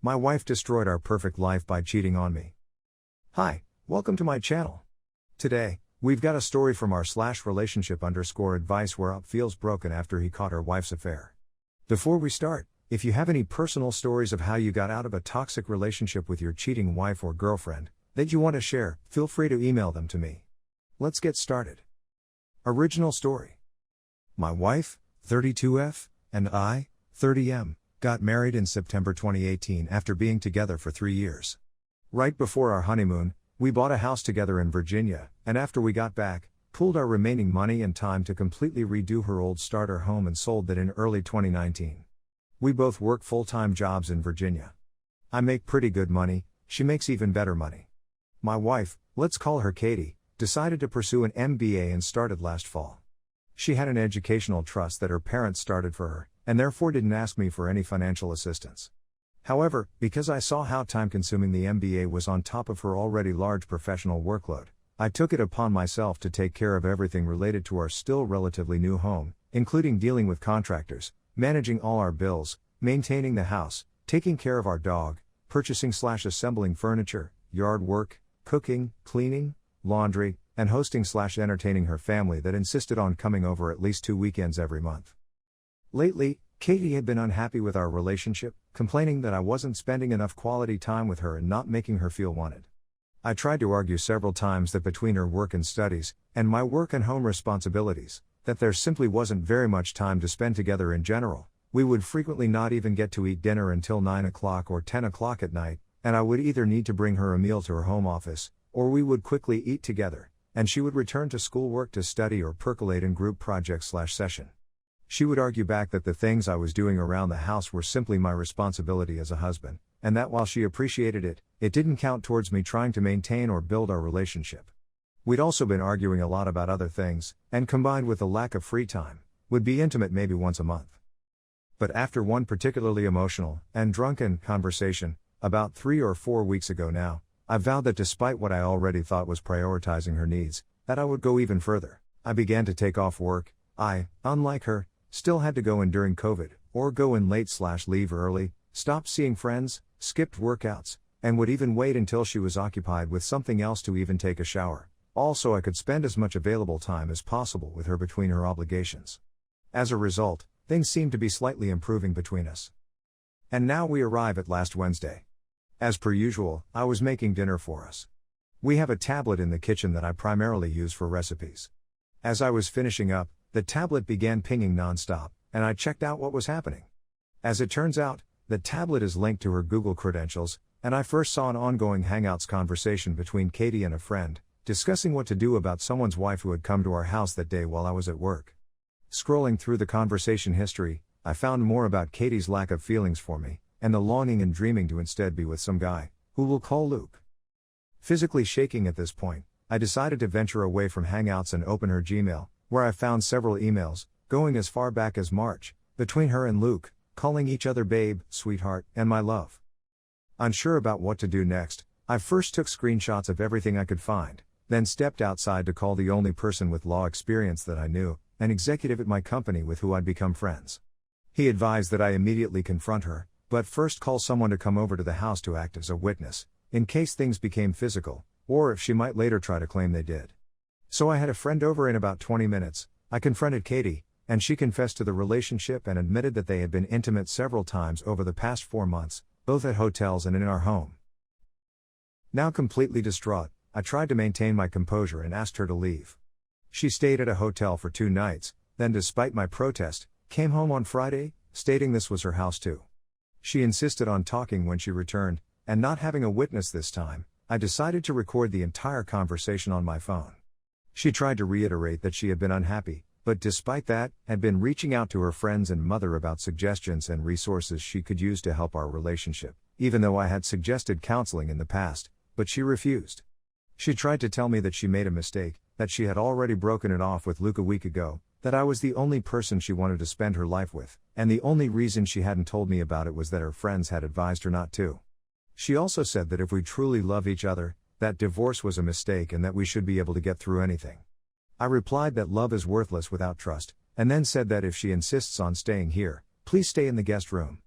My wife destroyed our perfect life by cheating on me. Hi, welcome to my channel. Today, we've got a story from our /relationship_advice where Up feels broken after he caught her wife's affair. Before we start, if you have any personal stories of how you got out of a toxic relationship with your cheating wife or girlfriend that you want to share, feel free to email them to me. Let's get started. Original story. My wife, 32F, and I, 30M, got married in September 2018 after being together for 3 years. Right before our honeymoon, we bought a house together in Virginia, and after we got back, pooled our remaining money and time to completely redo her old starter home and sold that in early 2019. We both work full-time jobs in Virginia. I make pretty good money, she makes even better money. My wife, let's call her Katie, decided to pursue an MBA and started last fall. She had an educational trust that her parents started for her, and therefore didn't ask me for any financial assistance. However, because I saw how time-consuming the MBA was on top of her already large professional workload, I took it upon myself to take care of everything related to our still relatively new home, including dealing with contractors, managing all our bills, maintaining the house, taking care of our dog, purchasing/assembling furniture, yard work, cooking, cleaning, laundry, and hosting/entertaining her family that insisted on coming over at least 2 weekends every month. Lately, Katie had been unhappy with our relationship, complaining that I wasn't spending enough quality time with her and not making her feel wanted. I tried to argue several times that between her work and studies, and my work and home responsibilities, that there simply wasn't very much time to spend together in general. We would frequently not even get to eat dinner until 9 o'clock or 10 o'clock at night, and I would either need to bring her a meal to her home office, or we would quickly eat together, and she would return to schoolwork to study or percolate in group projects/session. She would argue back that the things I was doing around the house were simply my responsibility as a husband, and that while she appreciated it, it didn't count towards me trying to maintain or build our relationship. We'd also been arguing a lot about other things, and combined with the lack of free time, would be intimate maybe once a month. But after one particularly emotional and drunken conversation, about 3 or 4 weeks ago now, I vowed that despite what I already thought was prioritizing her needs, that I would go even further. I began to take off work. I, unlike her, still had to go in during COVID, or go in late/leave early, stopped seeing friends, skipped workouts, and would even wait until she was occupied with something else to even take a shower, also I could spend as much available time as possible with her between her obligations. As a result, things seemed to be slightly improving between us. And now we arrive at last Wednesday. As per usual, I was making dinner for us. We have a tablet in the kitchen that I primarily use for recipes. As I was finishing up, the tablet began pinging non-stop, and I checked out what was happening. As it turns out, the tablet is linked to her Google credentials, and I first saw an ongoing Hangouts conversation between Katie and a friend, discussing what to do about someone's wife who had come to our house that day while I was at work. Scrolling through the conversation history, I found more about Katie's lack of feelings for me, and the longing and dreaming to instead be with some guy, who we'll call Luke. Physically shaking at this point, I decided to venture away from Hangouts and open her Gmail, where I found several emails, going as far back as March, between her and Luke, calling each other babe, sweetheart, and my love. Unsure about what to do next, I first took screenshots of everything I could find, then stepped outside to call the only person with law experience that I knew, an executive at my company with who I'd become friends. He advised that I immediately confront her, but first call someone to come over to the house to act as a witness, in case things became physical, or if she might later try to claim they did. So I had a friend over in about 20 minutes, I confronted Katie, and she confessed to the relationship and admitted that they had been intimate several times over the past 4 months, both at hotels and in our home. Now completely distraught, I tried to maintain my composure and asked her to leave. She stayed at a hotel for 2 nights, then despite my protest, came home on Friday, stating this was her house too. She insisted on talking when she returned, and not having a witness this time, I decided to record the entire conversation on my phone. She tried to reiterate that she had been unhappy, but despite that, had been reaching out to her friends and mother about suggestions and resources she could use to help our relationship, even though I had suggested counseling in the past, but she refused. She tried to tell me that she made a mistake, that she had already broken it off with Luke a week ago, that I was the only person she wanted to spend her life with, and the only reason she hadn't told me about it was that her friends had advised her not to. She also said that if we truly love each other, that divorce was a mistake and that we should be able to get through anything. I replied that love is worthless without trust, and then said that if she insists on staying here, please stay in the guest room.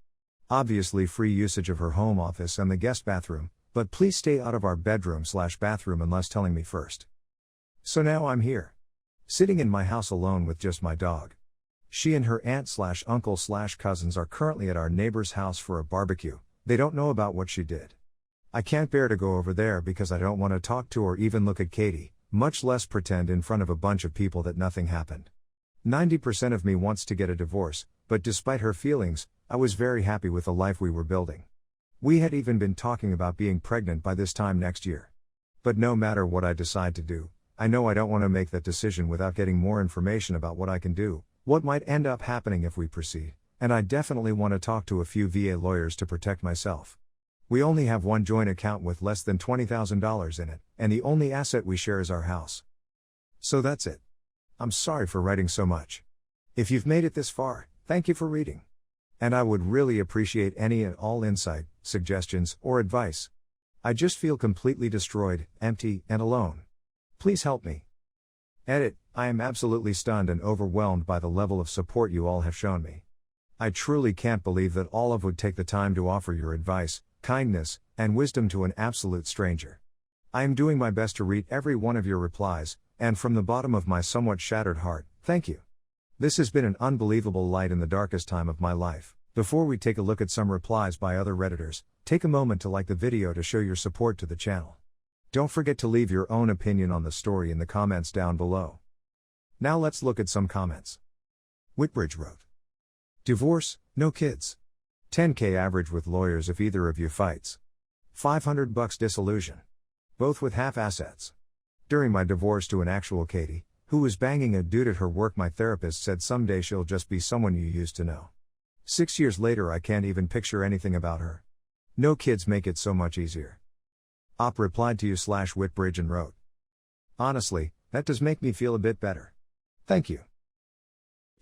Obviously free usage of her home office and the guest bathroom, but please stay out of our bedroom/bathroom unless telling me first. So now I'm here. Sitting in my house alone with just my dog. She and her aunt/uncle/cousins are currently at our neighbor's house for a barbecue. They don't know about what she did. I can't bear to go over there because I don't want to talk to or even look at Katie, much less pretend in front of a bunch of people that nothing happened. 90% of me wants to get a divorce, but despite her feelings, I was very happy with the life we were building. We had even been talking about being pregnant by this time next year. But no matter what I decide to do, I know I don't want to make that decision without getting more information about what I can do, what might end up happening if we proceed, and I definitely want to talk to a few VA lawyers to protect myself. We only have one joint account with less than $20,000 in it, and the only asset we share is our house. So that's it. I'm sorry for writing so much. If you've made it this far, thank you for reading. And I would really appreciate any and all insight, suggestions, or advice. I just feel completely destroyed, empty, and alone. Please help me. Edit. I am absolutely stunned and overwhelmed by the level of support you all have shown me. I truly can't believe that all of would take the time to offer your advice, kindness, and wisdom to an absolute stranger. I am doing my best to read every one of your replies, and from the bottom of my somewhat shattered heart, thank you. This has been an unbelievable light in the darkest time of my life. Before we take a look at some replies by other Redditors, take a moment to like the video to show your support to the channel. Don't forget to leave your own opinion on the story in the comments down below. Now let's look at some comments. Whitbridge wrote, divorce, no kids. $10K average with lawyers if either of you fights. $500 disillusion. Both with half assets. During my divorce to an actual Katie, who was banging a dude at her work, my therapist said someday she'll just be someone you used to know. 6 years later I can't even picture anything about her. No kids make it so much easier. Op replied to you/Whitbridge and wrote, honestly, that does make me feel a bit better. Thank you.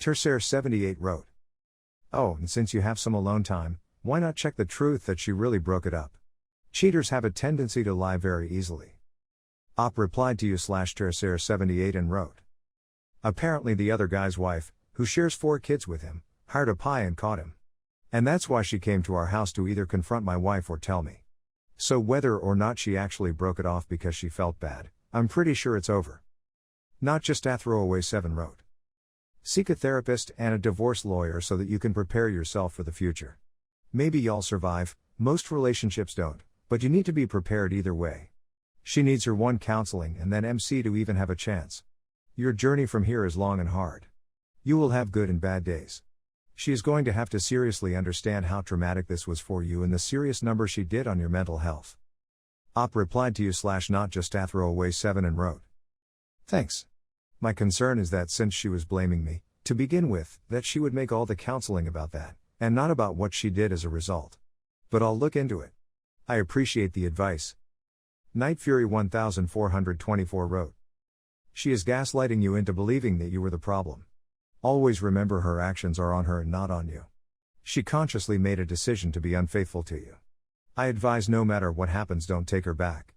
Tercer78 wrote, oh, and since you have some alone time, why not check the truth that she really broke it up? Cheaters have a tendency to lie very easily. Op replied to you/Tercer78 and wrote, apparently the other guy's wife, who shares 4 kids with him, hired a pie and caught him. And that's why she came to our house to either confront my wife or tell me. So whether or not she actually broke it off because she felt bad, I'm pretty sure it's over. Not just a throwaway 7 wrote, seek a therapist and a divorce lawyer so that you can prepare yourself for the future. Maybe y'all survive, most relationships don't, but you need to be prepared either way. She needs her one counseling and then MC to even have a chance. Your journey from here is long and hard. You will have good and bad days. She is going to have to seriously understand how traumatic this was for you and the serious number she did on your mental health. Op replied to you/not just a throwaway 7 and wrote, thanks. My concern is that since she was blaming me, to begin with, that she would make all the counseling about that, and not about what she did as a result. But I'll look into it. I appreciate the advice. Night Fury 1424 wrote, she is gaslighting you into believing that you were the problem. Always remember her actions are on her and not on you. She consciously made a decision to be unfaithful to you. I advise no matter what happens, don't take her back.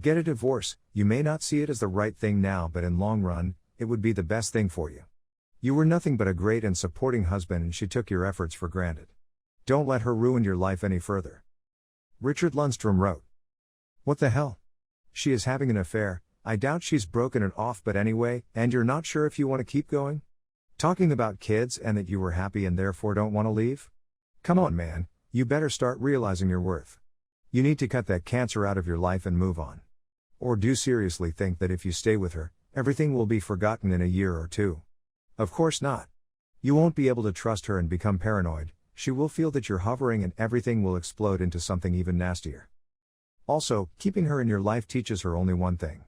Get a divorce. You may not see it as the right thing now, but in long run, it would be the best thing for you. You were nothing but a great and supporting husband and she took your efforts for granted. Don't let her ruin your life any further. Richard Lundstrom wrote, what the hell? She is having an affair. I doubt she's broken it off, but anyway, and you're not sure if you want to keep going? Talking about kids and that you were happy and therefore don't want to leave? Come on, man, you better start realizing your worth. You need to cut that cancer out of your life and move on. Or do seriously think that if you stay with her, everything will be forgotten in a year or two? Of course not. You won't be able to trust her and become paranoid. She will feel that you're hovering and everything will explode into something even nastier. Also, keeping her in your life teaches her only one thing.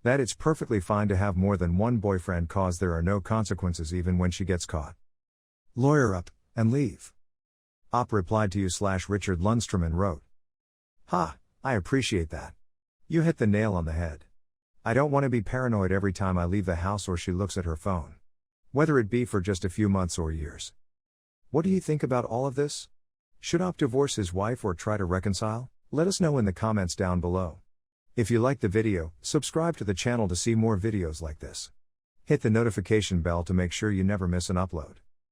That it's perfectly fine to have more than one boyfriend cause there are no consequences even when she gets caught. Lawyer up, and leave. Op replied to you/Richard Lundstrom and wrote, ha, I appreciate that. You hit the nail on the head. I don't want to be paranoid every time I leave the house or she looks at her phone. Whether it be for just a few months or years. What do you think about all of this? Should Op divorce his wife or try to reconcile? Let us know in the comments down below. If you liked the video, subscribe to the channel to see more videos like this. Hit the notification bell to make sure you never miss an upload.